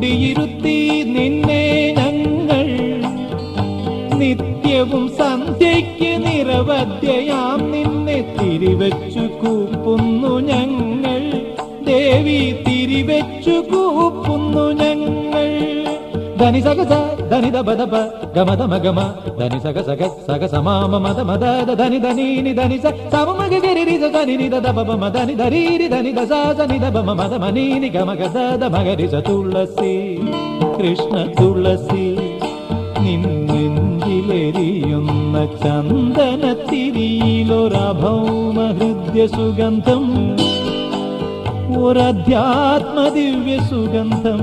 കുടിയിരുത്തി നിന്നെ ഞങ്ങൾ നിത്യവും സന്ധ്യയ്ക്ക് നിരവധ്യയാം നിന്നെ തിരിവെച്ചു കൂപ്പുന്നു ഞങ്ങൾ ദേവി തിരിവെച്ചു കൂപ്പുന്നു ഞങ്ങൾ. ധനി സഗസ ധനി ദബദബ ഗമദമ ഗമ ധനി സഗ സഗ സഗ സമാമ മദ മദ ധനി ധനീനി ധനി സ സമമഗ ഗരി ധനി നി ദബ മ ധനി ധരീരി ധനി ദസ ധനി ദബ മദ മനീനി ഗമ ഗദ മഗരി സ തുളസി കൃഷ്ണ തുളസി നിന്നെഞ്ചിലെരിയുന്ന ചന്ദനത്തിരിയിലൊരഭൗമ ഹൃദ്യ സുഗന്ധം ഒരധ്യാത്മ ദിവ്യ സുഗന്ധം